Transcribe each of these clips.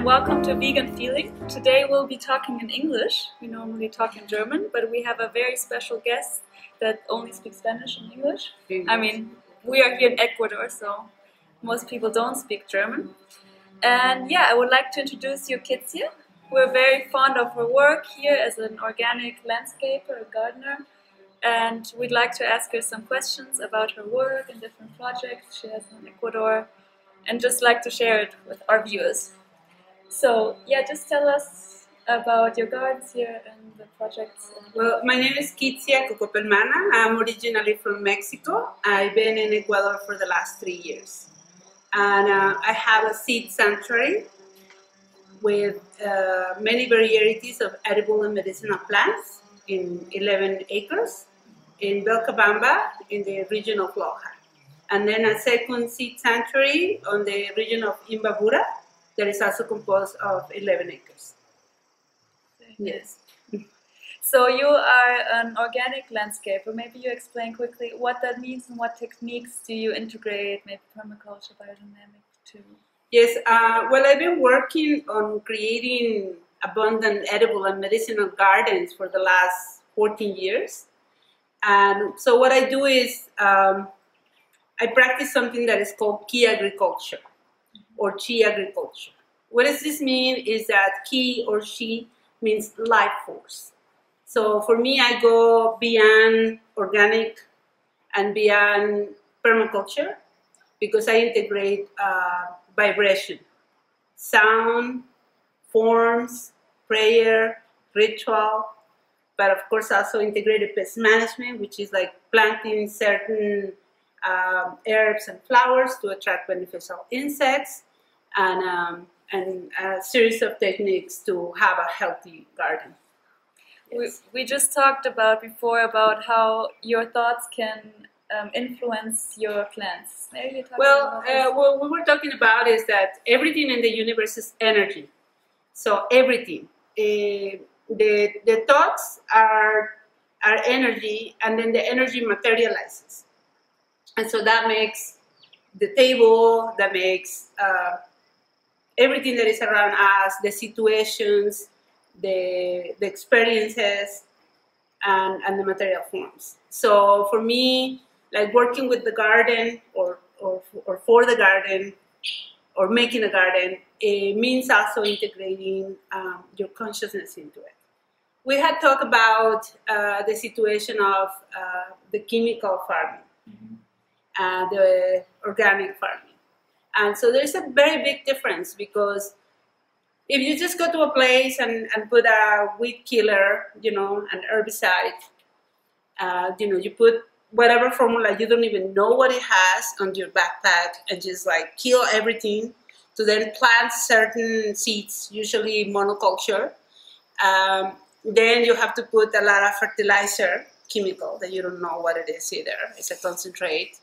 and welcome to Vegan Feeling. Today we'll be talking in English. We normally talk in German, but we have a very special guest that only speaks Spanish and English. I mean, we are here in Ecuador, so most people don't speak German. And yeah, I would like to introduce you Kitzia. We're very fond of her work here as an organic landscaper, a gardener. And we'd like to ask her some questions about her work and different projects she has in Ecuador, and just like to share it with our viewers. So yeah, just tell us about your gardens here and the projects. Well, my name is Kitzia Kokopelmana. I'm originally from Mexico. I've been in Ecuador for the last 3 years. And I have a seed sanctuary with many varieties of edible and medicinal plants in 11 acres in Vilcabamba in the region of Loja. And then a second seed sanctuary on the region of Imbabura that is also composed of 11 acres. Yes. So you are an organic landscaper. Maybe you explain quickly what that means and what techniques do you integrate, maybe permaculture, biodynamic too? Yes, well, I've been working on creating abundant edible and medicinal gardens for the last 14 years. And so what I do is I practice something that is called key agriculture or chi agriculture. What does this mean is that key or chi means life force. So for me, I go beyond organic and beyond permaculture because I integrate vibration, sound, forms, prayer, ritual, but of course also integrated pest management, which is like planting certain herbs and flowers to attract beneficial insects, and a series of techniques to have a healthy garden. Yes. We just talked about before about how your thoughts can influence your plants. Maybe you talk about what we were talking about is that everything in the universe is energy. So everything. The thoughts are energy, and then the energy materializes. And so that makes the table, that makes everything that is around us, the situations, the experiences, and the material forms. So for me, like working with the garden or for the garden or making a garden, it means also integrating your consciousness into it. We had talked about the situation of the chemical farming, the organic farming. And so there's a very big difference, because if you just go to a place and put a weed killer, an herbicide, you put whatever formula you don't even know what it has on your backpack and just like kill everything to then plant certain seeds, usually monoculture. Then you have to put a lot of fertilizer, chemical, that you don't know what it is either. It's a concentrate.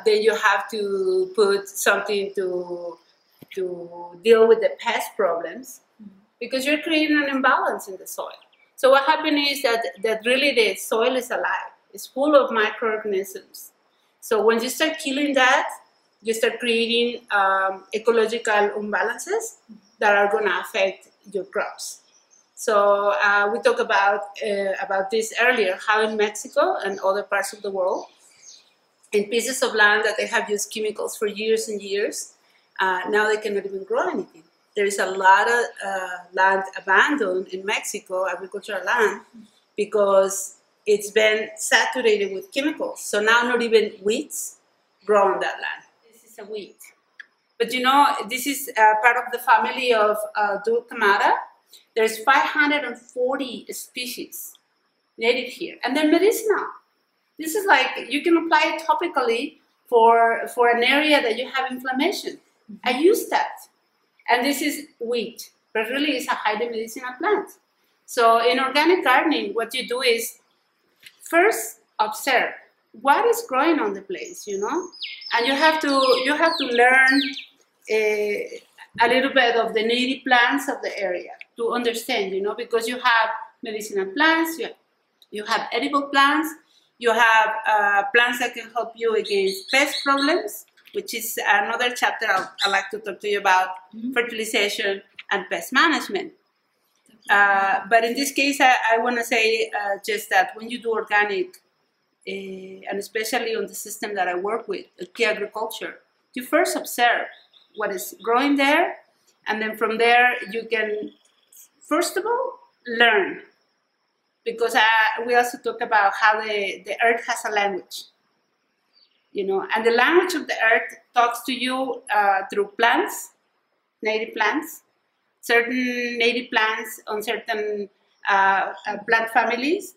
Then you have to put something to deal with the pest problems, because you're creating an imbalance in the soil. So what happens is that really the soil is alive. It's full of microorganisms. So when you start killing that, you start creating ecological imbalances that are going to affect your crops. So we talked about this earlier, how in Mexico and other parts of the world, in pieces of land that they have used chemicals for years and years, now they cannot even grow anything. There is a lot of land abandoned in Mexico, agricultural land, because it's been saturated with chemicals. So now not even weeds grow on that land. This is a weed. But this is part of the family of Dulcamara. There's 540 species native here, and they're medicinal. This is like, you can apply it topically for an area that you have inflammation. I use that. And this is wheat, but really it's a highly medicinal plant. So in organic gardening, what you do is first observe what is growing on the place, and you have to learn a little bit of the native plants of the area to understand, because you have medicinal plants, you have edible plants, you have plants that can help you against pest problems, which is another chapter I'd like to talk to you about, fertilization and pest management. But in this case, I want to say just that when you do organic, and especially on the system that I work with, key agriculture, you first observe what is growing there, and then from there you can, first of all, learn. Because we also talk about how the earth has a language, you know, and the language of the earth talks to you through plants, native plants, certain native plants on certain plant families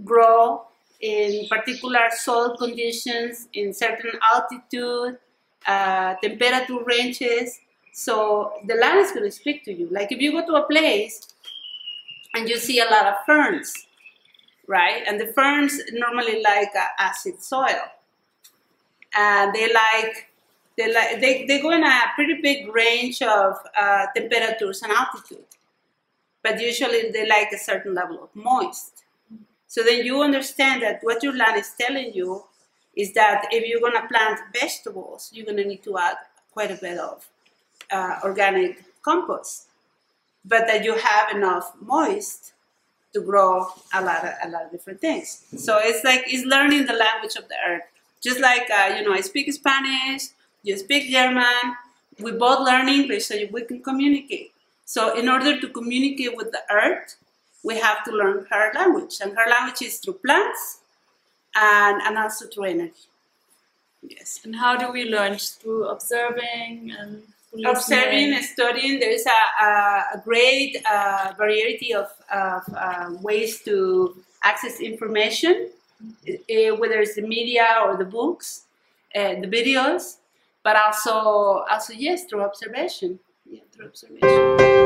grow in particular soil conditions, in certain altitude, temperature ranges. So the land is going to speak to you. Like if you go to a place and you see a lot of ferns, right? And the ferns normally like acid soil. And they go in a pretty big range of temperatures and altitude. But usually they like a certain level of moist. So then you understand that what your land is telling you is that if you're going to plant vegetables, you're going to need to add quite a bit of organic compost, but that you have enough moist to grow a lot of different things. So it's learning the language of the earth. Just like, you know, I speak Spanish, you speak German, we both learn English so we can communicate. So in order to communicate with the earth, we have to learn her language. And her language is through plants and also through energy. Yes. And how do we learn? Through observing and observing and studying. There is a great variety of ways to access information, whether it's the media or the books, the videos, but also yes, through observation. Yeah, through observation.